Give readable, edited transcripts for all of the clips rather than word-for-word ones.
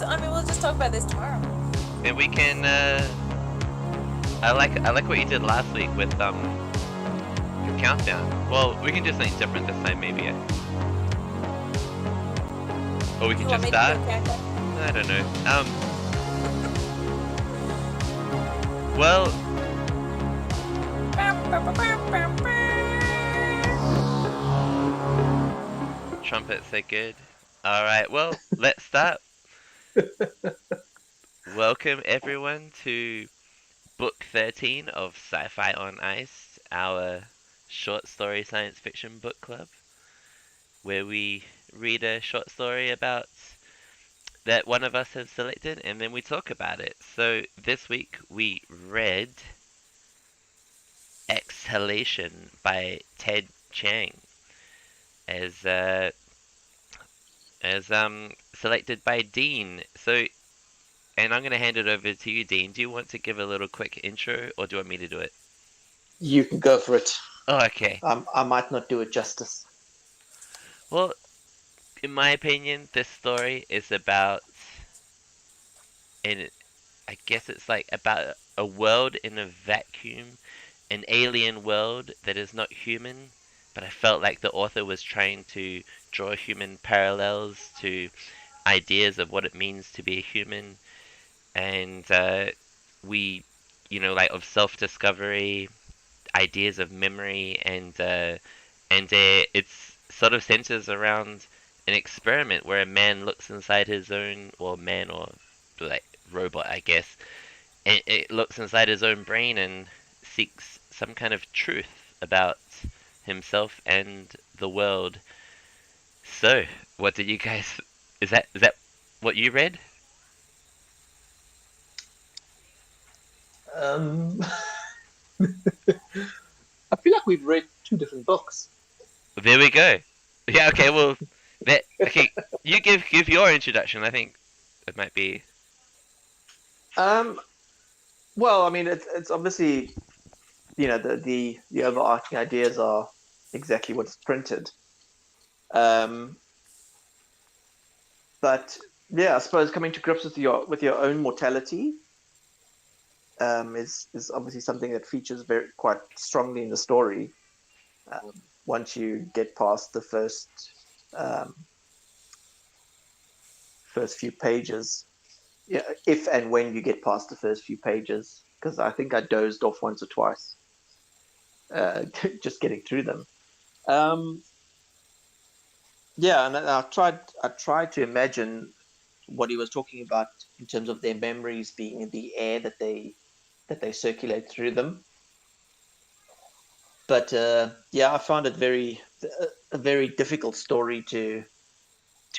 I mean, we'll just talk about this tomorrow. And we can. I like what you did last week with the countdown. Well, we can do something different this time, maybe. Or we Do can you want just me to do start. a countdown? I don't know. Well, trumpets are good. All right. Well, let's start. Welcome everyone to Book 13 of Sci-Fi on Ice, our short story science fiction book club, where we read a short story about that one of us has selected and then we talk about it. So this week we read Exhalation by Ted Chiang as selected by Dean. So and I'm going to hand it over to you, Dean. Do you want to give a little quick intro or do you want me to do it? You can go for it. Oh, okay. I might not do it justice. Well, in my opinion, this story is about, and I guess it's like about a world in a vacuum, an alien world that is not human, but I felt like the author was trying to draw human parallels to ideas of what it means to be a human, and we, like of self-discovery, ideas of memory, and it's sort of centers around an experiment where a man looks inside his own, or man or like robot, I guess, and it looks inside his own brain and seeks some kind of truth about himself and the world. So, what did you guys? Is that what you read? Um, I feel like we've read two different books. There we go. Yeah. Okay. Well, okay. You give your introduction. I think it might be. Um, well, I mean, it's obviously the overarching ideas are exactly what's printed. Um, but yeah, I suppose coming to grips with your own mortality is obviously something that features very quite strongly in the story. Once you get past the um, first few pages, yeah, if and when you get past the first few pages, because I think I dozed off once or twice, just getting through them. Um, yeah, and I tried to imagine what he was talking about in terms of their memories being in the air that they circulate through them. But yeah, I found it a very difficult story to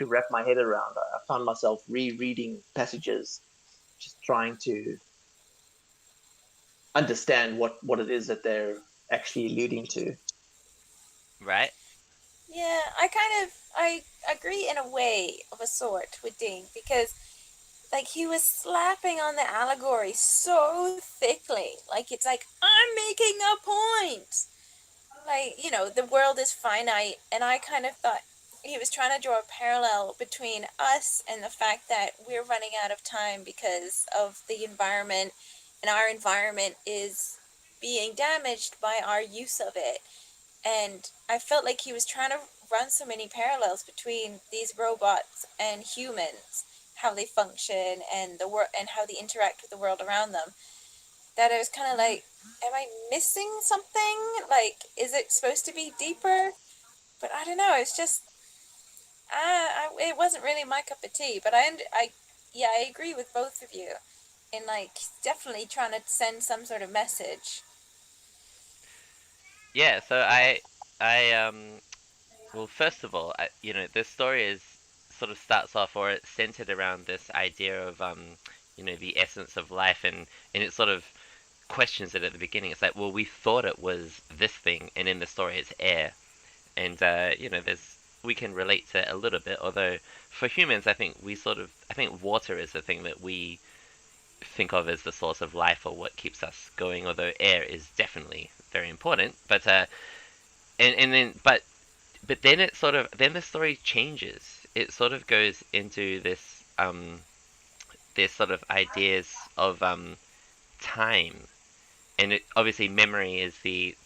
wrap my head around. I found myself rereading passages, just trying to understand what it is that they're actually alluding to. Right. Yeah, I agree in a way of a sort with Dean because like he was slapping on the allegory so thickly. Like it's like I'm making a point. Like, the world is finite and I kind of thought he was trying to draw a parallel between us and the fact that we're running out of time because of the environment and our environment is being damaged by our use of it. And I felt like he was trying to run so many parallels between these robots and humans, how they function and the world and how they interact with the world around them. That I was kind of like, am I missing something? Like, is it supposed to be deeper? But I don't know. It's just, it wasn't really my cup of tea. But yeah, I agree with both of you, in like definitely trying to send some sort of message. Yeah. So I. Well, first of all, this story is sort of starts off, or it's centered around this idea of the essence of life, and it sort of questions it at the beginning. It's like, well, we thought it was this thing, and in the story, it's air, and there's we can relate to it a little bit. Although for humans, I think water is the thing that we think of as the source of life or what keeps us going. Although air is definitely very important, but and then but then it sort of then the story changes. It sort of goes into this their sort of ideas of time, and obviously memory is the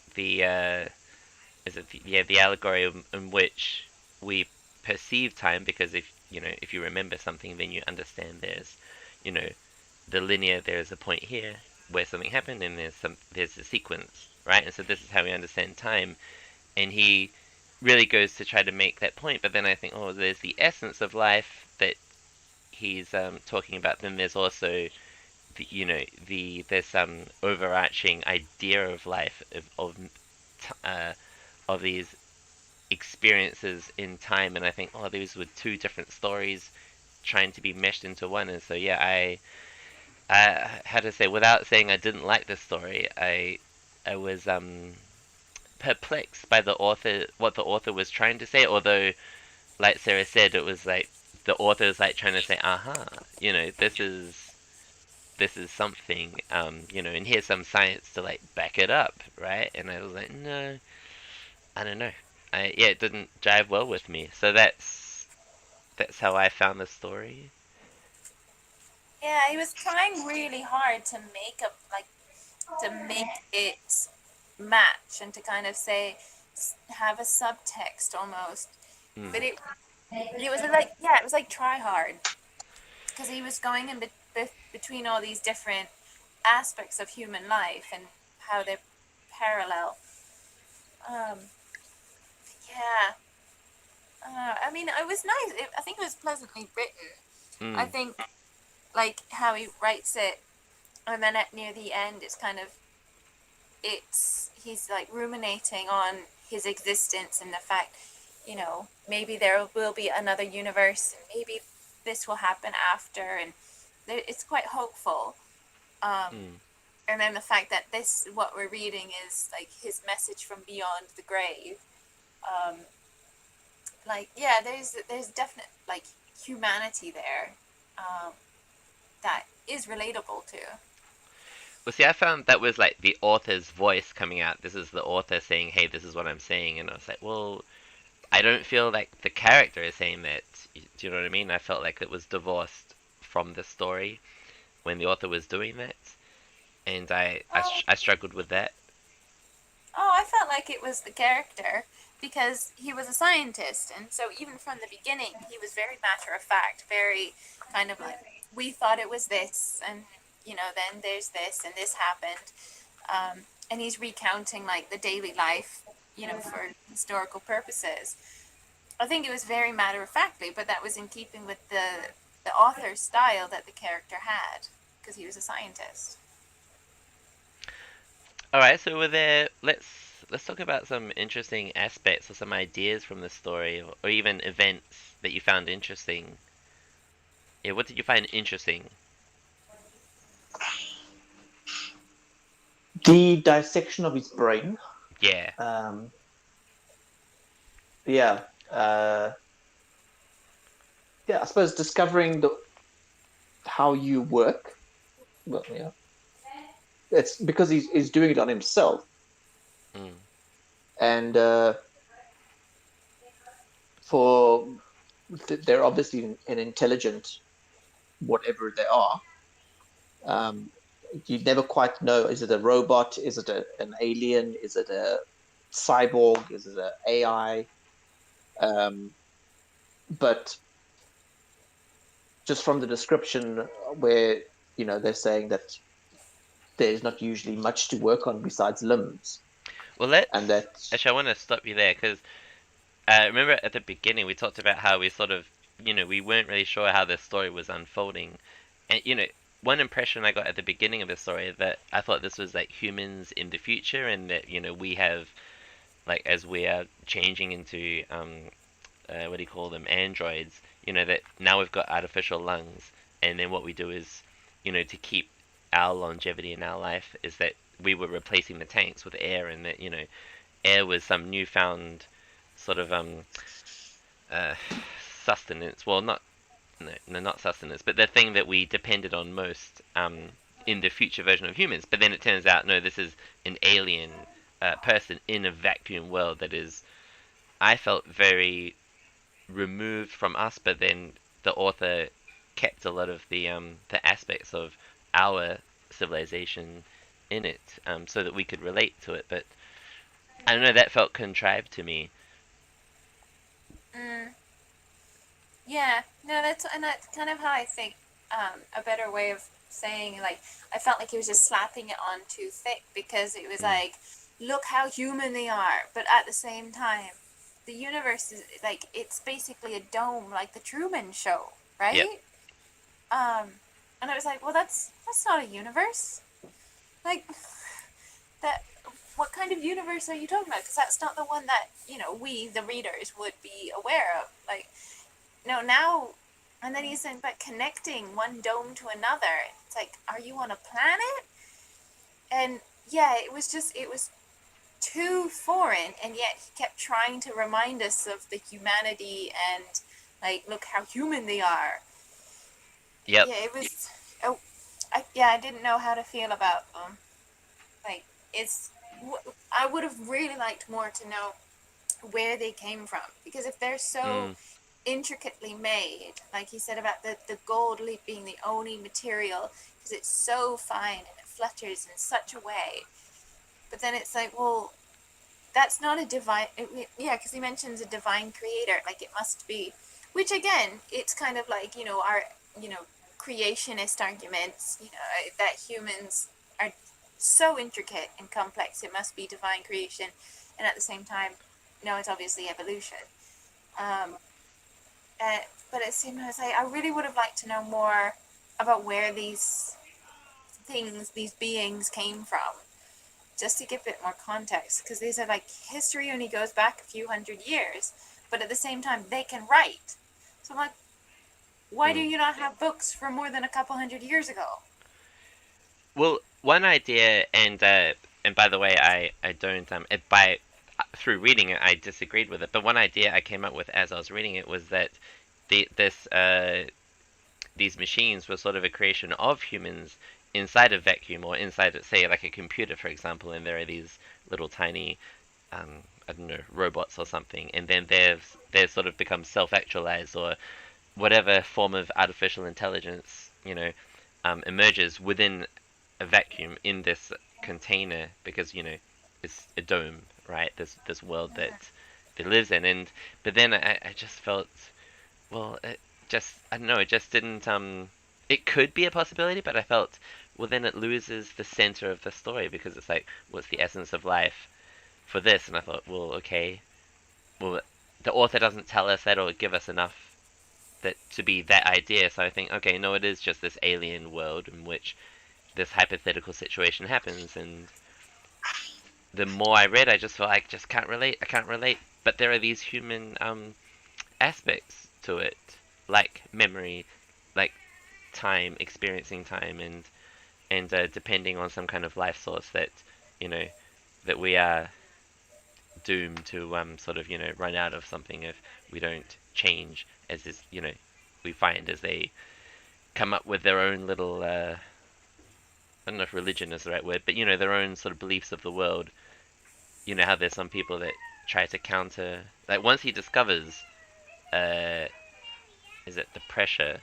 is it yeah, the allegory in which we perceive time, because if if you remember something, then you understand there's you know the linear, there's a point here where something happened, and there's a sequence, right? And so this is how we understand time. And he really goes to try to make that point, but then I think, oh, there's the essence of life that he's talking about. Then there's also the there's some overarching idea of life, uh, of these experiences in time. And I think, oh, these were two different stories trying to be meshed into one. And so yeah, I had to say, without saying I didn't like this story, I was perplexed by the author, what the author was trying to say. Although, like Sarah said, it was like the author is like trying to say, aha, this is something, and here's some science to like back it up, right? And I was like, no, I don't know. Yeah, it didn't jive well with me. So that's how I found the story. Yeah, he was trying really hard to make a like to make it match and to kind of say have a subtext almost. Mm, But it was like, yeah, it was like try hard because he was going in between all these different aspects of human life and how they're parallel. Um, yeah, I mean, it was nice. I think it was pleasantly written. I mm, think like how he writes it, and then at near the end, it's kind of he's like ruminating on his existence and the fact, maybe there will be another universe, and maybe this will happen after, and it's quite hopeful. Um, mm. and then the fact that this what we're reading is like his message from beyond the grave. Um, like yeah, there's definite like humanity there, um, that is relatable to. Well, see, I found that was like the author's voice coming out. This is the author saying, "Hey, this is what I'm saying," and I was like, "Well, I don't feel like the character is saying that." Do you know what I mean? I felt like it was divorced from the story when the author was doing that, and Oh, I struggled with that. Oh, I felt like it was the character because he was a scientist, and so even from the beginning, he was very matter of fact, very kind of like, we thought it was this, and then there's this, and this happened. And he's recounting like the daily life, for historical purposes. I think it was very matter of factly, but that was in keeping with the author's style that the character had because he was a scientist. All right, so were there? Let's talk about some interesting aspects or some ideas from the story, or even events that you found interesting. Yeah, what did you find interesting? The dissection of his brain. Yeah. Um, yeah, uh, yeah. I suppose discovering how you work. Well, yeah, it's because he's doing it on himself, Mm. and for they're obviously an intelligent whatever they are. Um, you never quite know: is it a robot? Is it an alien? Is it a cyborg? Is it an AI? But just from the description, where they're saying that there's not usually much to work on besides limbs, Well, and let's that actually, I want to stop you there because remember at the beginning we talked about how we sort of, we weren't really sure how the story was unfolding, and one impression I got at the beginning of the story that I thought this was like humans in the future, and that we have, like, as we are changing into what do you call them, androids, that now we've got artificial lungs, and then what we do is, to keep our longevity in our life is that we were replacing the tanks with air, and that air was some newfound sort of uh, sustenance. Well, not no, no, not sustenance, but the thing that we depended on most in the future version of humans. But then it turns out, no, this is an alien person in a vacuum world that is, I felt, very removed from us. But then the author kept a lot of the aspects of our civilization in it, so that we could relate to it. But I don't know, that felt contrived to me. Mm, yeah, no, that's kind of how I think. A better way of saying, like, I felt like he was just slapping it on too thick because it was Mm. like, look how human they are, but at the same time, the universe is like it's basically a dome, like the Truman Show, Yep. right? Um, and I was like, well, that's not a universe. Like that, what kind of universe are you talking about? Because that's not the one that we, the readers, would be aware of. Like, no, now, and then he's saying, but connecting one dome to another. It's like, are you on a planet? And yeah, it was too foreign, and yet he kept trying to remind us of the humanity and like, look how human they are. Yep. Yeah, it was. Oh, yeah, I didn't know how to feel about them. Like, it's. I would have really liked more to know where they came from, because if they're so Mm. intricately made, like he said about the gold leaf being the only material, because it's so fine and it flutters in such a way. But then it's like, well, that's not a divine. Yeah, because he mentions a divine creator, like it must be. Which again, it's kind of like our you know creationist arguments. That humans are so intricate and complex, it must be divine creation, and at the same time, no, it's obviously evolution. Um, uh, but it seemed, I was like, I really would have liked to know more about where these beings came from, just to give a bit more context, because these are like history only goes back a few hundred years, but at the same time they can write. So I'm like, why do Mm. you not have books from more than a couple hundred years ago? Well, one idea, and by the way, I don't by through reading it, I disagreed with it. But one idea I came up with as I was reading it was that this these machines were sort of a creation of humans inside a vacuum, or inside, say, like a computer, for example, and there are these little tiny, I don't know, robots or something, and then they've sort of become self-actualized, or whatever form of artificial intelligence, emerges within a vacuum in this container, because it's a dome, right? This world that lives in, and but then I just felt, well, it just, I don't know, it just didn't. It could be a possibility, but I felt, well, then it loses the center of the story, because it's like, what's the essence of life for this? And I thought, well, okay, well, the author doesn't tell us that or give us enough that to be that idea. So I think, okay, no, it is just this alien world in which this hypothetical situation happens. And the more I read, I just felt like, just can't relate. I can't relate. But there are these human aspects to it, like memory, like time, experiencing time, and depending on some kind of life source that you know that we are doomed to sort of run out of something if we don't change, as is we find as they come up with their own little I don't know if religion is the right word, but their own sort of beliefs of the world. You know how there's some people that try to counter, like once he discovers uh is it the pressure,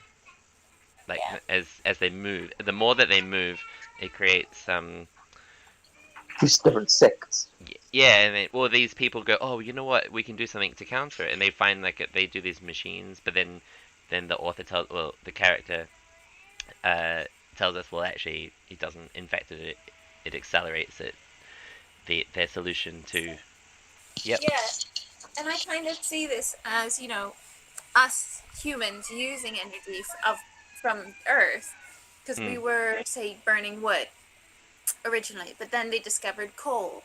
like Yeah, as they move, the more that they move, it creates These different sects. yeah, and well, these people go, oh, you know what, we can do something to counter it, and they find like they do these machines, but then the author tells, well, the character uh tells us, well, actually it doesn't. In fact, it accelerates it, their solution to. Yep. yeah. And I kind of see this as us humans using energy from Earth, because we Mm, were, say, burning wood originally, but then they discovered coal,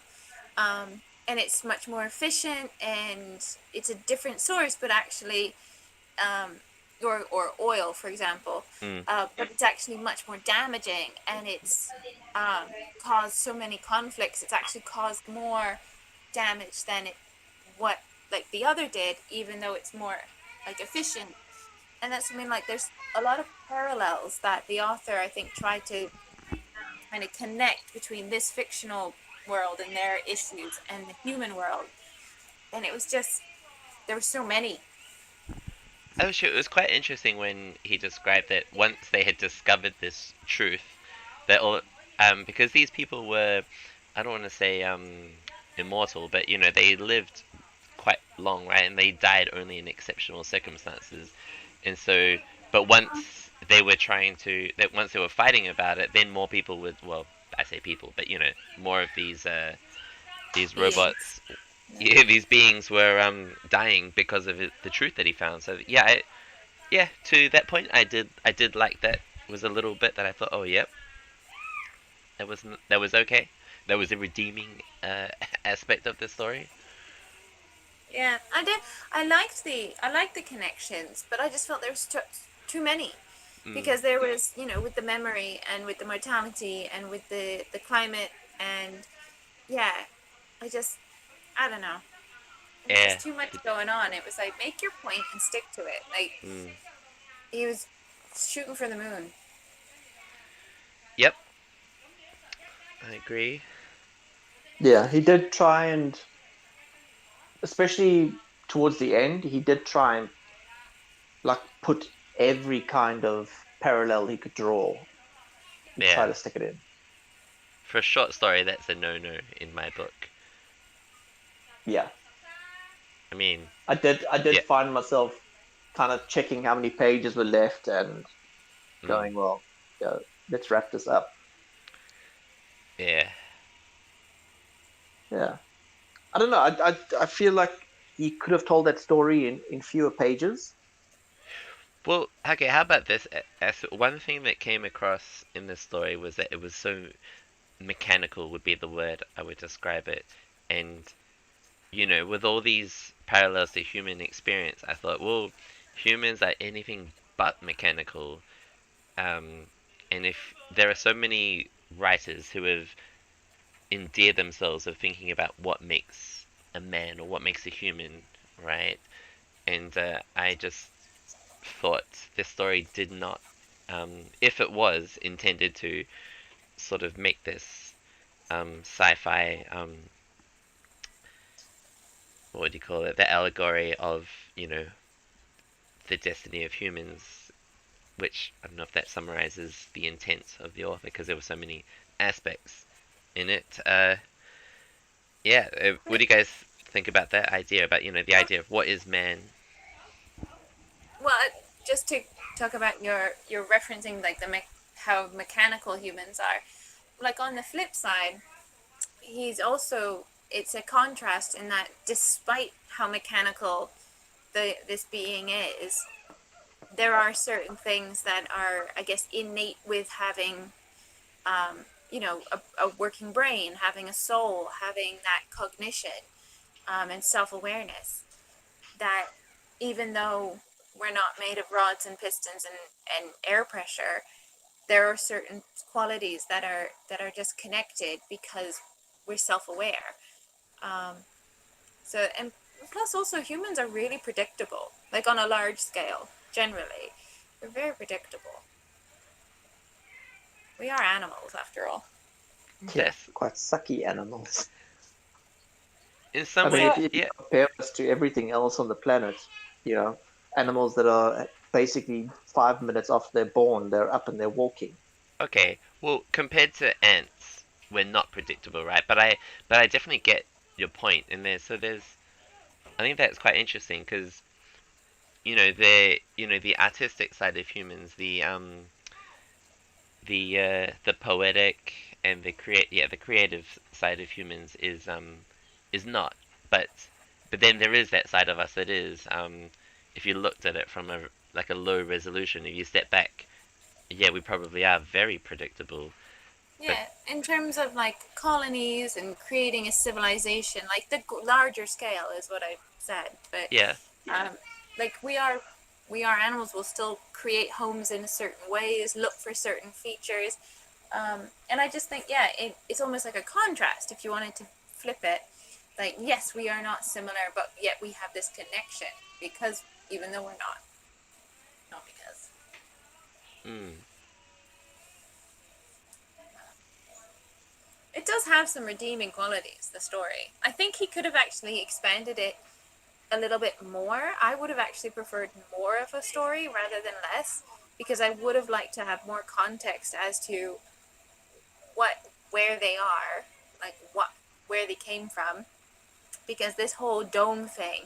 and it's much more efficient, and it's a different source, but actually, um, or oil, for example, mm, but it's actually much more damaging, and it's caused so many conflicts. It's actually caused more damage than what like the other did, even though it's more like efficient. And that's, I mean, like there's a lot of parallels that the author, I think, tried to kind of connect between this fictional world and their issues and the human world. And it was just, there were so many. Oh, sure. It was quite interesting when he described that once they had discovered this truth, that all, because these people were, I don't want to say immortal, but they lived quite long, right? And they died only in exceptional circumstances. And so, but once they were fighting about it, then more people would, well, I say people, but more of these Beings. robots, Yeah. yeah, these beings were dying because of the truth that he found. So yeah, yeah, to that point, I did like that. Was a little bit that I thought, oh, yep, that was okay. That was a redeeming aspect of the story. Yeah, I did. I liked the connections, but I just felt there was too many, Mm, because there was, with the memory and with the mortality and with the climate, and yeah, I don't know. It was yeah. just too much going on. It was like, make your point and stick to it. Like, Mm, he was shooting for the moon. yep, I agree. Yeah, he did try and, especially towards the end, he did try and like put every kind of parallel he could draw and try Yeah, to stick it in. for a short story, that's a no-no in my book. Yeah, I mean, I did yeah. find myself kind of checking how many pages were left and Mm, going, well, yeah, let's wrap this up. yeah. Yeah, I don't know. I feel like he could have told that story in fewer pages. Well, okay, how about this? As one thing that came across in this story was that it was so mechanical would be the word I would describe it. And with all these parallels to human experience, I thought, well, humans are anything but mechanical. Um, and if there are so many writers who have endeared themselves of thinking about what makes a man or what makes a human, right? And I just thought this story did not, if it was intended to sort of make this sci-fi, what would you call it? The allegory of, you know, the destiny of humans, which I don't know if that summarizes the intent of the author because there were so many aspects in it. Yeah, what do you guys think about that idea? About the idea of what is man? Well, just to talk about your referencing, like how mechanical humans are. Like, on the flip side, he's also it's a contrast in that, despite how mechanical this being is, there are certain things that are, I guess, innate with having, a working brain, having a soul, having that cognition, and self-awareness, that even though we're not made of rods and pistons and air pressure, there are certain qualities that are just connected because we're self-aware. Um, and plus, also, humans are really predictable. Like, on a large scale, generally, we're very predictable. We are animals, after all. Yeah, That's quite sucky animals. in I some mean, So, ways, if you yeah. compare us to everything else on the planet, you know, animals that are basically 5 minutes after they're born, they're up and they're walking. Okay, well, compared to ants, we're not predictable, right? But I definitely get your point in there. So I think that's quite interesting because the artistic side of humans, the poetic and the creative side of humans is not. But then there is that side of us that is. If you looked at it from a low resolution, if you step back, yeah, we probably are very predictable. But yeah, in terms of, like, colonies and creating a civilization, like the larger scale is what I said. But yeah. like, we are animals will still create homes in certain ways, look for certain features. And I just think, yeah, it's almost like a contrast if you wanted to flip it. Like, yes, we are not similar, but yet we have this connection, because even though we're not because. Mm. It does have some redeeming qualities, the story. I think he could have actually expanded it a little bit more. I would have actually preferred more of a story rather than less, because I would have liked to have more context as to where they are, like where they came from, because this whole dome thing,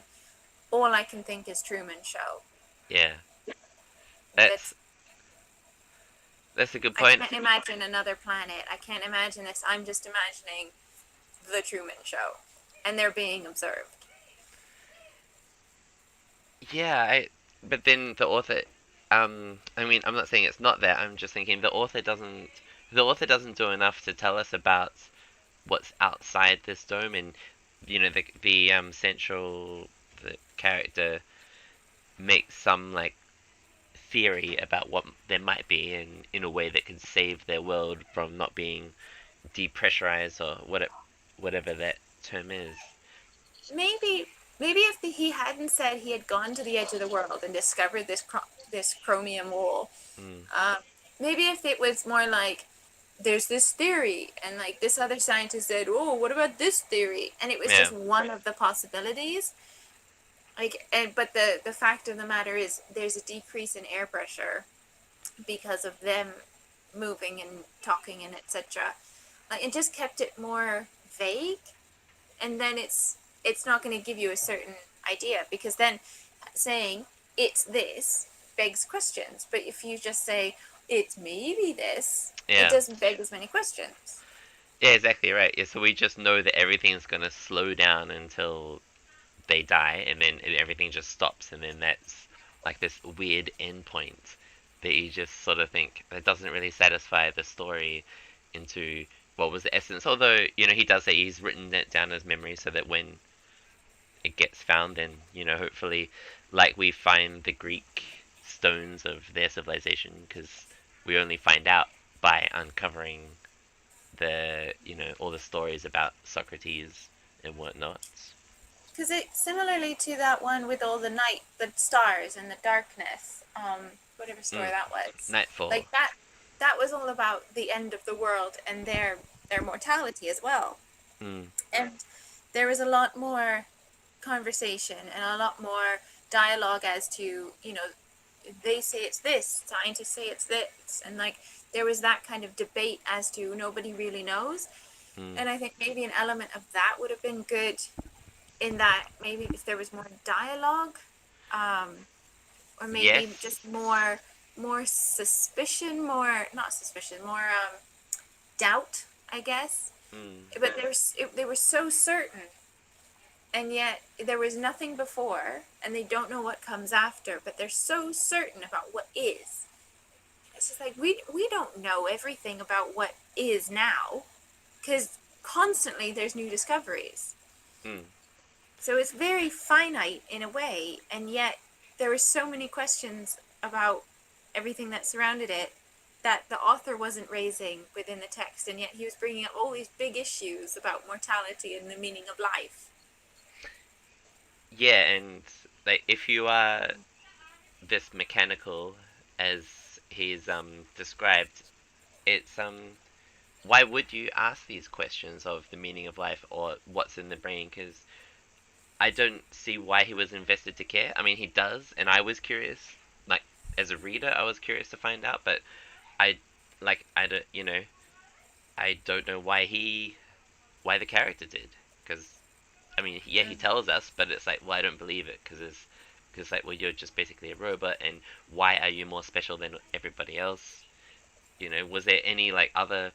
all I can think is Truman Show. Yeah, that's That's that's a good I point. can't imagine another planet. I can't imagine this. I'm just imagining the Truman Show, and they're being observed. Yeah, but then the author, I mean, I'm not saying it's not there. I'm just thinking the author doesn't do enough to tell us about what's outside this dome, and the central the character makes some like theory about what there might be in a way that could save their world from not being depressurized or whatever that term is. Maybe, maybe if he hadn't said he had gone to the edge of the world and discovered this chromium wool, Mm, uh, maybe if it was more like there's this theory and like this other scientist said, oh, what about this theory, and it was yeah, just one of the possibilities. Like, and but the fact of the matter is there's a decrease in air pressure because of them moving and talking and etc. Like, it just kept it more vague, and then it's not going to give you a certain idea, because then saying it's this begs questions, but if you just say it's maybe this, it yeah. doesn't beg as many questions. Yeah, exactly right. Yeah, so we just know that everything's gonna slow down until they die, and then everything just stops, and then that's like this weird endpoint that you just sort of think that doesn't really satisfy the story into what was the essence. Although he does say he's written it down as memory so that when it gets found, then hopefully, like we find the Greek stones of their civilization, because we only find out by uncovering the all the stories about Socrates and whatnot. Because it similarly to that one with all the night, the stars and the darkness, whatever story Mm, that was, Nightfall. like that was all about the end of the world and their mortality as well. Mm, And there was a lot more conversation and a lot more dialogue as to, they say it's this, scientists say it's this, and like there was that kind of debate as to nobody really knows. mm. And I think maybe an element of that would have been good, in that maybe if there was more dialogue, um, or maybe Yes. just more suspicion, more not suspicion, more doubt, I guess. Mm, But they were so certain, and yet there was nothing before, and they don't know what comes after, but they're so certain about what is. It's just like we don't know everything about what is now, because constantly there's new discoveries. mm. So it's very finite in a way, and yet there were so many questions about everything that surrounded it that the author wasn't raising within the text, and yet he was bringing up all these big issues about mortality and the meaning of life. Yeah, and like if you are this mechanical as he's described, it's why would you ask these questions of the meaning of life or what's in the brain? Because I don't see why he was invested to care. I mean, he does, and I was curious. Like as a reader, I was curious to find out, but I I don't I don't know why the character did. Because I mean, yeah, he Mm. tells us, but it's like, well, I don't believe it because like, well, you're just basically a robot, and why are you more special than everybody else? Was there any like other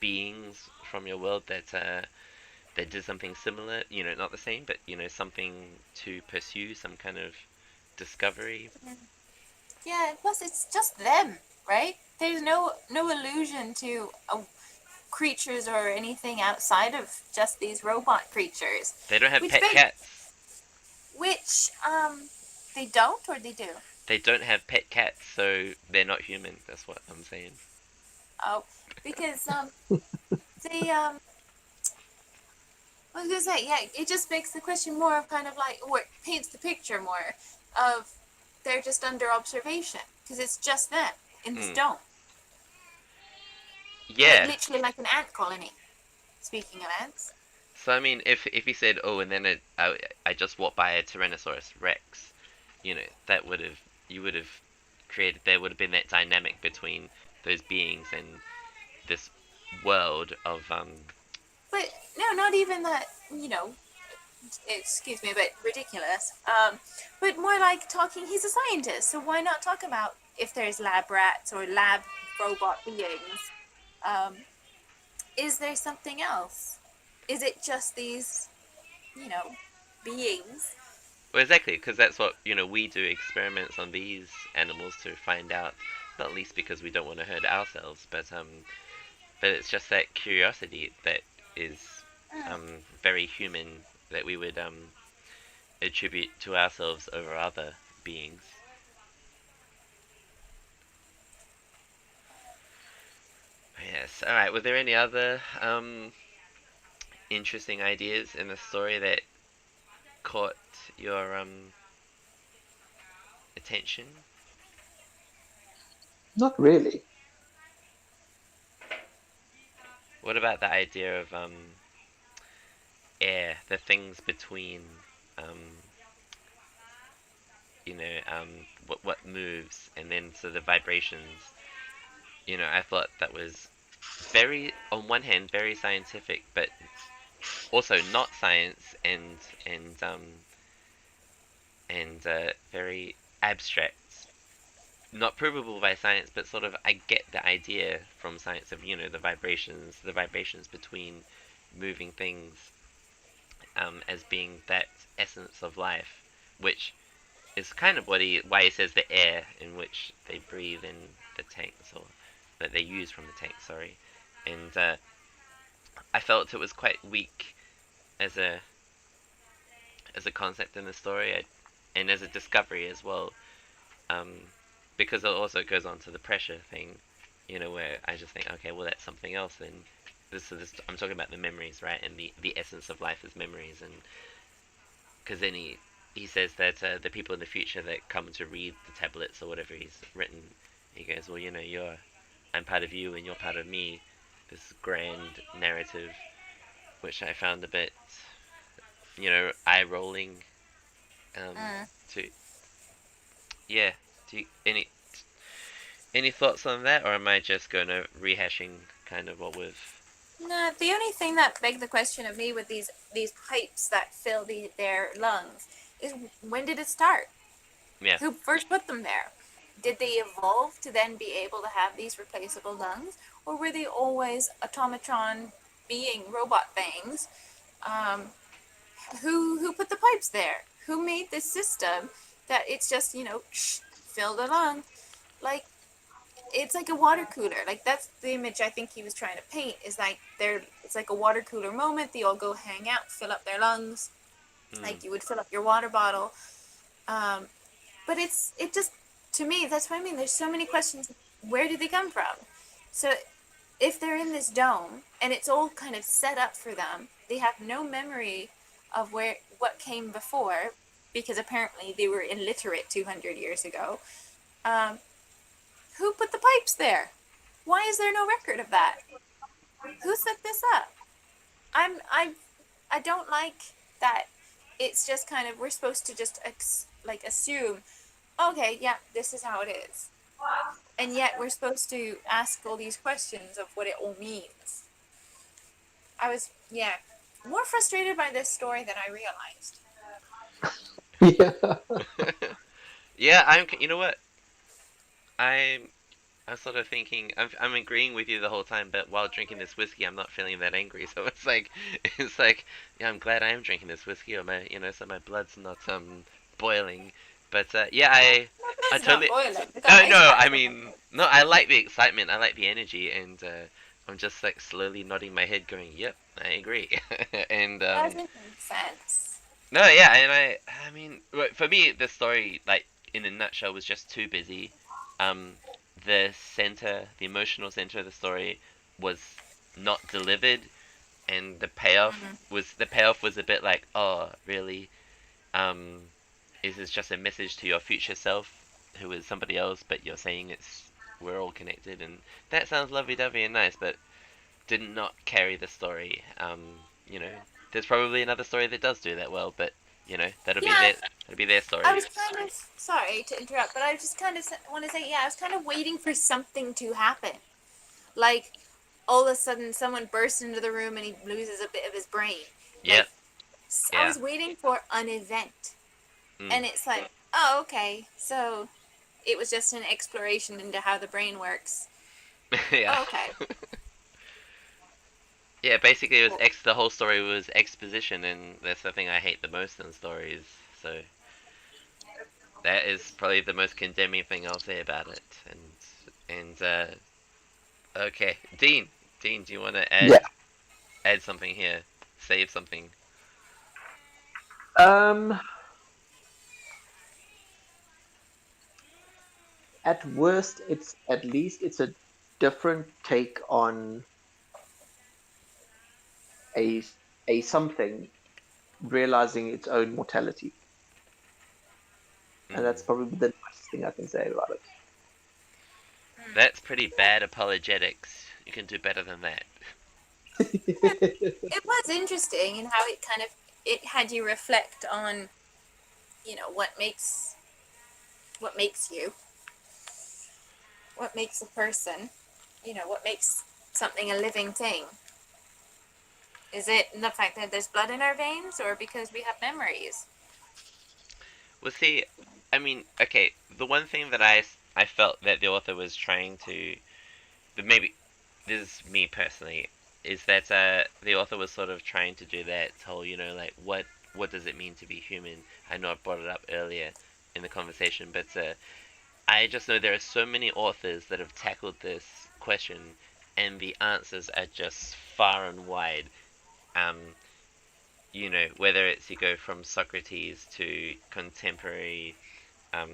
beings from your world that did something similar? Not the same, but something to pursue some kind of discovery. Yeah, plus it's just them, right? There's no allusion to creatures or anything outside of just these robot creatures, They don't have which pet they cats. which they don't, or they do. They don't have pet cats, so they're not human. That's what I'm saying. Oh, because they I was gonna say, yeah, it just makes the question more of kind of like, or it paints the picture more of they're just under observation, because it's just them in this Mm. dome, like Yeah. literally like an ant colony. Speaking of ants. So I mean, if he said, "Oh," and then I just walked by a Tyrannosaurus Rex, that would have you would have created there would have been that dynamic between those beings and this world of But no, not even that. Excuse me, but ridiculous. But more like talking. He's a scientist, so why not talk about if there's lab rats or lab robot beings? Um, is there something else? Is it just these, you know, beings? well, exactly, because that's what we do experiments on these animals to find out, not least because we don't want to hurt ourselves, but it's just that curiosity that is very human that we would attribute to ourselves over other beings. Yes. All right. Were there any other interesting ideas in the story that caught your attention? Not really. What about the idea of air, the things between um, what moves, and then so the vibrations. I thought that was very, on one hand, very scientific, but also not science and very abstract, not provable by science, but sort of I get the idea from science of the vibrations between moving things as being that essence of life, which is kind of why he says the air in which they breathe in the tanks or that they use from the tank. Sorry, and I felt it was quite weak as a concept in the story, and as a discovery as well, um, because it also goes on to the pressure thing, where I just think, okay, well that's something else. And this I'm talking about the memories, right, and the essence of life is memories, and because then he says that the people in the future that come to read the tablets or whatever he's written, he goes, well, I'm part of you and you're part of me. This grand narrative, which I found a bit, eye rolling. Mm. To yeah, do you, any thoughts on that, or am I just going to rehashing kind of what we've? Nah, the only thing that begged the question of me with these pipes that fill their lungs is when did it start? Yeah. Who first put them there? Did they evolve to then be able to have these replaceable lungs, or were they always automatron being robot things? Um, who put the pipes there? Who made this system that it's just fill the lung? Like it's like a water cooler. Like that's the image I think he was trying to paint. Is like it's like a water cooler moment. They all go hang out, fill up their lungs, Mm, like you would fill up your water bottle. Um, but it just to me that's what I mean. There's so many questions. Where did they come from? So if they're in this dome and it's all kind of set up for them, they have no memory of what came before because apparently they were illiterate 200 years ago. Um, who put the pipes there? Why is there no record of that? Who set this up? I don't like that. It's just kind of we're supposed to just like assume, okay, yeah, this is how it is, and yet we're supposed to ask all these questions of what it all means. I was, yeah, more frustrated by this story than I realized. Yeah. yeah, You know what? I'm. I'm sort of thinking. I'm agreeing with you the whole time, but while drinking this whiskey, I'm not feeling that angry. So it's like, yeah, I'm glad I am drinking this whiskey, or so my blood's not boiling. But yeah, My I blood's not totally. boiling. I got No, ice no, packs I in my mean, no, I like the excitement, I like the energy, and I'm just like slowly nodding my head, going, "Yep, I agree." and doesn't make sense. no, yeah, and I mean, for me, the story, like in a nutshell, was just too busy. Um, the emotional center of the story, was not delivered, and the payoff was a bit like, oh, really? Um, is this just a message to your future self, who is somebody else, but you're saying we're all connected, and that sounds lovey-dovey and nice, but did not carry the story. there's probably another story that does do that well, but Yeah, that'll be their I story. was kind of sorry to interrupt, but I just kind of want to say, yeah, I was kind of waiting for something to happen. Like all of a sudden, someone bursts into the room and he loses a bit of his brain. Yep, Like I yeah, was waiting for an event, mm, and it's like, oh, okay, so it was just an exploration into how the brain works. yeah, Oh, okay. yeah. Basically, it was Cool. the whole story was exposition, and that's the thing I hate the most in stories. So that is probably the most condemning thing I'll say about it. And okay, Dean, do you want to Yeah. add something here? Save something. Um, at worst, it's at least it's a different take on a a something realizing its own mortality, and Mm. that's probably the nicest thing I can say about That's pretty bad apologetics. You can do better than that. it. It was interesting in how it kind of it had you reflect on, what makes you, what makes a person, what makes something a living thing. Is it the fact that there's blood in our veins, or because we have memories? Well, see, I mean, okay, the one thing that I felt that the author was trying to, but maybe this is me personally, is that the author was sort of trying to do that whole, like what does it mean to be human? I know I brought it up earlier in the conversation, but I just know there are so many authors that have tackled this question, and the answers are just far and wide. Um, whether it's you go from Socrates to contemporary, um,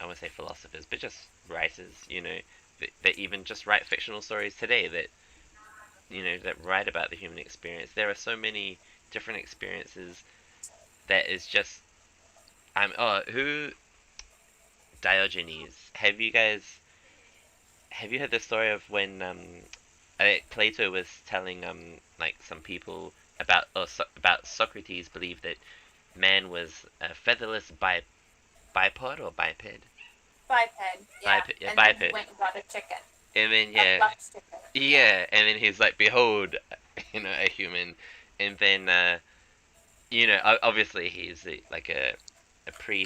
I won't say philosophers, but just writers, that even just write fictional stories today that write about the human experience. There are so many different experiences that is just who Diogenes. Have you heard the story of when Plato was telling like some people about Socrates believed that man was a featherless bipod or biped? Biped, yeah. Biped, yeah, And then he biped. went and got a chicken, And then a yeah, plucked chicken. Yeah. yeah, and then he's like, behold, a human. And then obviously he's like a pre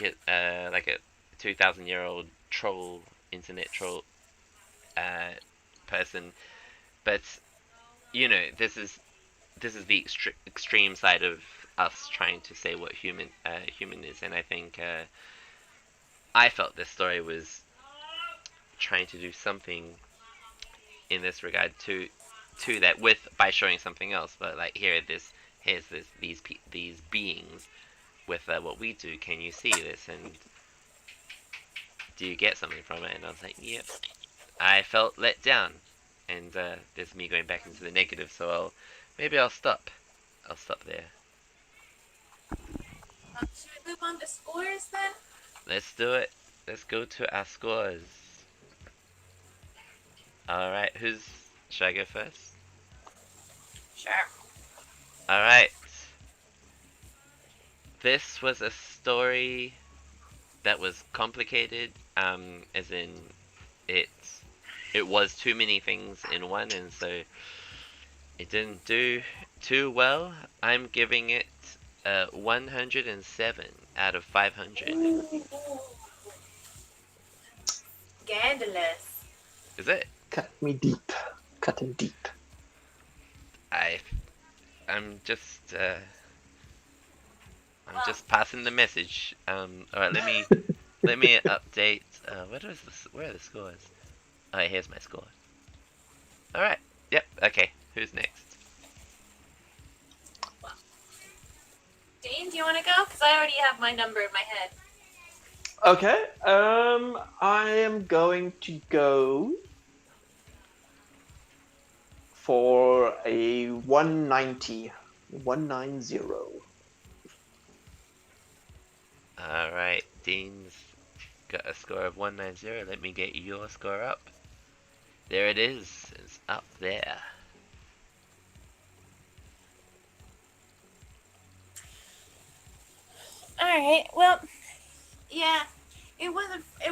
like a 2,000-year-old troll, internet troll uh person. But this is the extreme side of us trying to say what human is, and I think I felt this story was trying to do something in this regard to that with by showing something else. But like here's these beings with what we do. Can you see this? And do you get something from it? And I was like, yep. I felt let down, and there's me going back into the negative. So maybe I'll stop. I'll stop there. Should we move on to scores then? Let's do it. Let's go to our scores. All right, should I go first? Sure. All right. This was a story that was complicated. As in, it it was too many things in one, and so it didn't do too well. I'm giving it 107 out of 500. Scandalous. Is it? Cut me deep, cutting deep. I I'm Well, just passing the message. All right, let me update. Where are the scores? Oh, here's my score. All right. Yep. Okay. Who's next? Dean, do you want to go? Because I already have my number in my head. Okay. I am going to go for a 190. 190. All right. Dean's got a score of 190. Let me get your score up. There it is. It's up there. All right. Well, yeah. It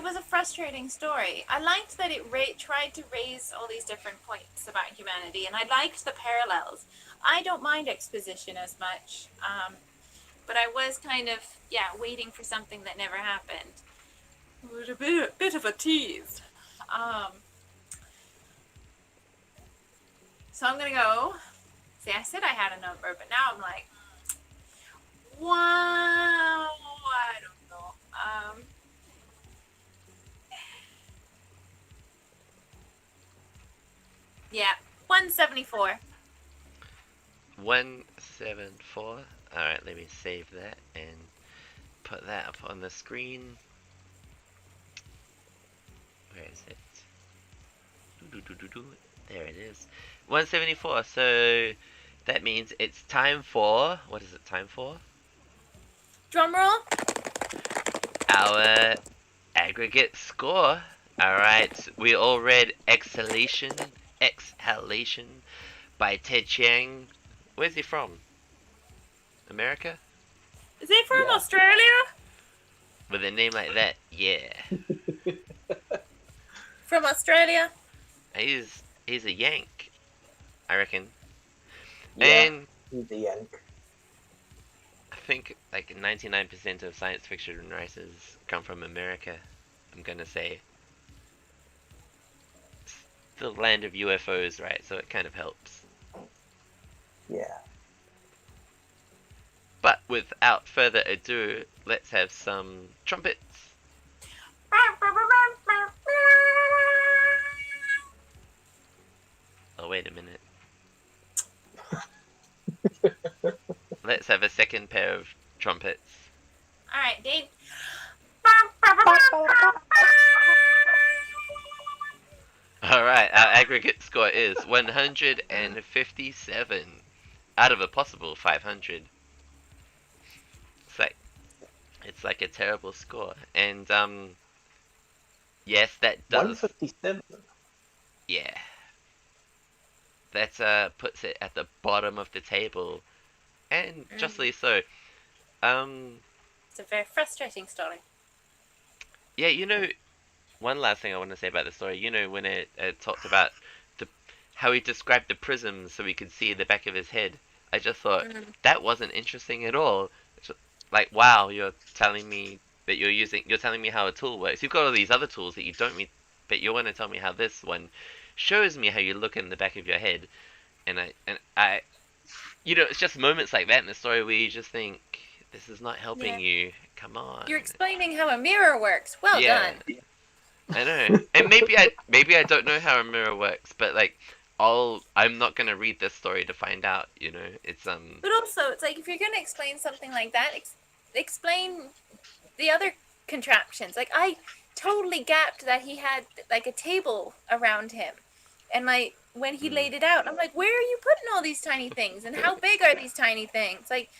was a frustrating story. I liked that it tried to raise all these different points about humanity, and I liked the parallels. I don't mind exposition as much, but I was kind of waiting for something that never happened. It was a bit of a tease. Um, so I'm gonna go. See, I said I had a number, but now I'm like, wow, I don't know. Yeah, 174. 174. Alright, let me save that and put that up on the screen. Where is it? There it is. 174. So that means it's time for. What is it time for? Drum roll. Our aggregate score. Alright, we all read Exhalation by Ted Chiang. Where's he from? America? Is he from Yeah. Australia? With a name like that, yeah. From Australia? He's a Yank, I reckon. Yeah. And He's a yank. I think like 99% of science fiction writers come from America. I'm gonna say it's the land of UFOs, right? So it kind of helps. Yeah. But without further ado, let's have some trumpets. Oh, wait a minute. Let's have a second pair of trumpets. All right, Dave. Alright, our aggregate score is 157 out of a possible 500. It's like it's like a terrible score. And yes, that does. 157. Yeah. That puts it at the bottom of the table, and justly so. Um It's a very frustrating story. yeah, one last thing I want to say about the story. When it talked about the how he described the prisms so we could see the back of his head. I just thought Mm. that wasn't interesting at all. It's like, wow, you're telling me how a tool works. You've got all these other tools that you don't mean, but you want to tell me how this one shows me how you look in the back of your head. And I, it's just moments like that in the story where you just think, this is not helping Yeah. you. Come on. You're explaining how a mirror works. Well Yeah, done. I know. And maybe I don't know how a mirror works, but like I'm not gonna read this story to find out, It's But also, it's like if you're going to explain something like that, explain the other contraptions. Like I totally gapped that he had like a table around him, and like when he mm, laid it out, I'm like, where are you putting all these tiny things, and how big are these tiny things? Like,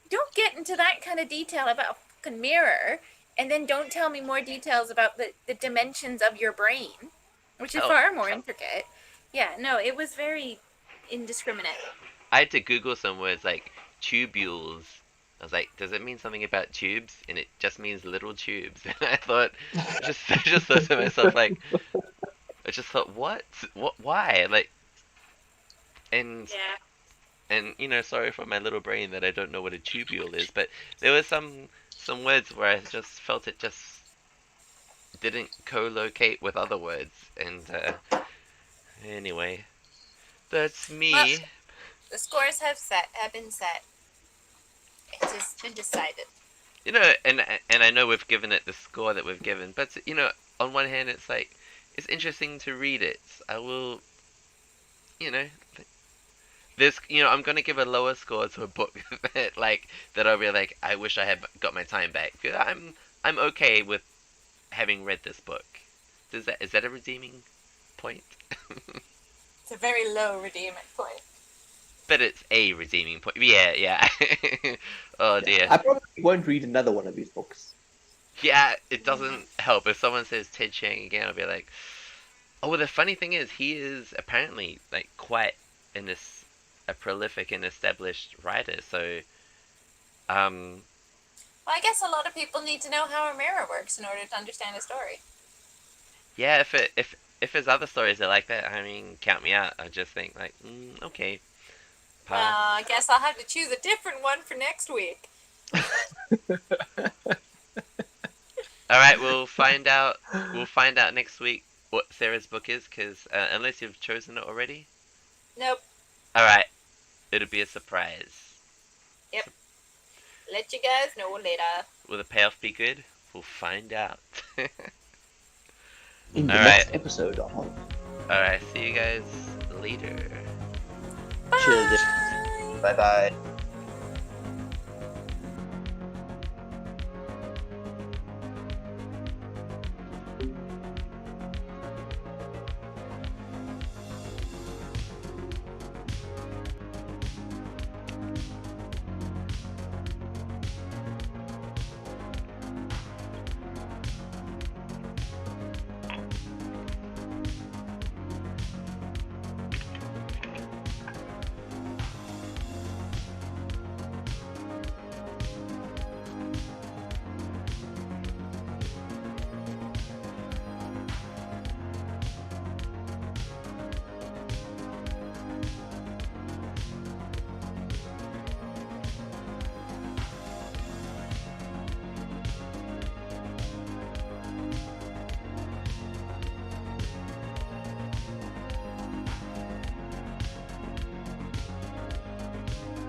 don't get into that kind of detail about a fucking mirror, and then don't tell me more details about the dimensions of your brain, which is oh, far more intricate. Yeah, no, it was very indiscriminate. I had to Google some words like tubules. I was like, does it mean something about tubes? And it just means little tubes. And I thought, I just thought to myself like, I just thought, what, why? Like, and Yeah. sorry for my little brain that I don't know what a tubule is, but there were some words where I just felt it just didn't co-locate with other words, and anyway, that's Well, me. the scores have been set. It has been decided. And I know we've given it the score that we've given, but on one hand, it's like it's interesting to read it. I will, you know, this, I'm gonna give a lower score to a book that I'll be like, I wish I had got my time back. I'm okay with having read this book. Is that a redeeming point? It's a very low redeeming point. But it's a redeeming point. Yeah, yeah. Oh Yeah. dear. I probably won't read another one of his books. Yeah, it doesn't help if someone says Ted Chiang again. I'll be like, oh. Well, the funny thing is, he is apparently like quite in this a prolific and established writer. So, um, Well, I guess a lot of people need to know how a mirror works in order to understand a story. Yeah, if his other stories are like that, I mean, count me out. I just think like, okay, Well, pass. I guess I'll have to choose a different one for next week. All right, we'll find out. We'll find out next week what Sarah's book is, because unless you've chosen it already. Nope. All right, it'll be a surprise. Yep. So, Let you guys know later. will the payoff be good? We'll find out. All In the right, next episode of all right. See you guys later. Cheers. Bye! Bye bye.